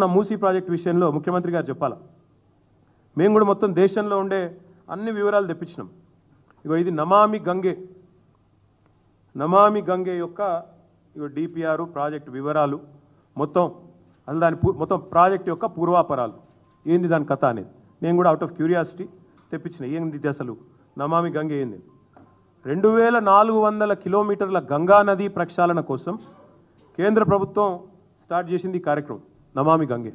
Musi project విషయంలో ముఖ్యమంత్రి గారు చెప్పాలా మేము కూడా మొత్తం దేశంలో ఉండే అన్ని వివరాలు తెప్పించినాం. ఇగో ఇది నమామి గంగే యొక్క ఇగో డిపిఆర్ ప్రాజెక్ట్ వివరాలు మొత్తం అసలు దాని మొత్తం ప్రాజెక్ట్ యొక్క పూర్వాపరాలు ఏంది దాని కథ అనేది నేను కూడా అవుట్ ఆఫ్ క్యూరియాసిటీ తెప్పించిన. ఏంది అసలు నమామి గంగే ఏంది? 2400 కిలోమీటర్ల గంగా నది ప్రక్షాళన కోసం కేంద్ర ప్రభుత్వం స్టార్ట్ చేసింది ఈ కార్యక్రమం నమామి గంగే.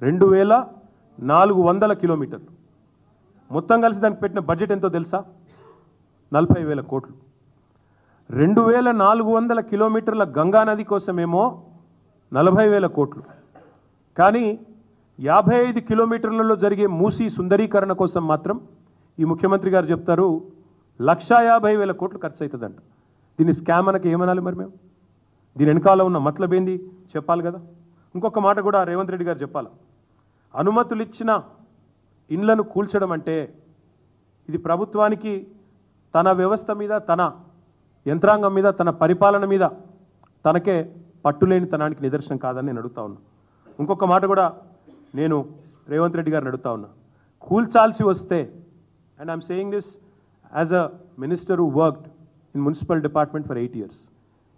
2400 కిలోమీటర్లు మొత్తం కలిసి దానికి పెట్టిన బడ్జెట్ ఎంతో తెలుసా? 40,000 కోట్లు. 2400 కిలోమీటర్ల గంగా నది కోసమేమో 40,000 కోట్లు. కానీ 55 కిలోమీటర్లలో జరిగే మూసీ సుందరీకరణ కోసం మాత్రం ఈ ముఖ్యమంత్రి గారు చెప్తారు 150,000 కోట్లు ఖర్చు అవుతుందంట. దీన్ని స్కామ్ అనకి ఏమనాలి మరి మేము? దీని వెనకాల ఉన్న మతలబ్ ఏంది చెప్పాలి కదా. ఇంకొక మాట కూడా రేవంత్ రెడ్డి గారు చెప్పాలి. అనుమతులు ఇచ్చిన ఇండ్లను కూల్చడం అంటే ఇది ప్రభుత్వానికి తన వ్యవస్థ మీద, తన యంత్రాంగం మీద, తన పరిపాలన మీద తనకే పట్టులేని తనానికి నిదర్శనం కాదని నేను అడుగుతా ఉన్నా. ఇంకొక మాట కూడా నేను రేవంత్ రెడ్డి గారిని అడుగుతా ఉన్నా. కూల్చాల్సి వస్తే, and I'm saying this as a minister who worked in municipal department for 8 years,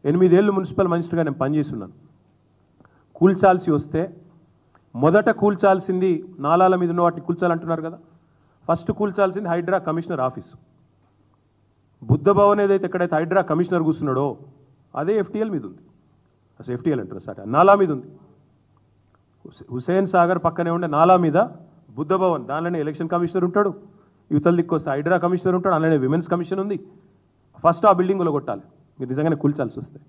8 ఏళ్ళు మున్సిపల్ మినిస్టర్గా నేను పనిచేస్తున్నాను. కూల్చాల్సి వస్తే మొదట కూల్చాల్సింది నాలాల మీద ఉన్న వాటిని కూల్చాలంటున్నారు కదా. ఫస్ట్ కూల్చాల్సింది హైడ్రా కమిషనర్ ఆఫీసు. బుద్ధ భవన్ ఏదైతే ఎక్కడైతే హైడ్రా కమిషనర్ కూర్చున్నాడో అదే FTL మీద ఉంది. అసలు FTL అంటారు సార్, నాలా మీద ఉంది. హుసేన్ సాగర్ పక్కనే ఉండే నాలా మీద బుద్ధ భవన్, దానిలోనే ఎలక్షన్ కమిషనర్ ఉంటాడు, యువతల దిక్కు వస్తే హైడ్రా కమిషనర్ ఉంటాడు, అలానే విమెన్స్ కమిషన్ ఉంది. ఫస్ట్ ఆ బిల్డింగ్లో కొట్టాలి మీరు నిజంగానే కూల్చాల్సి వస్తే.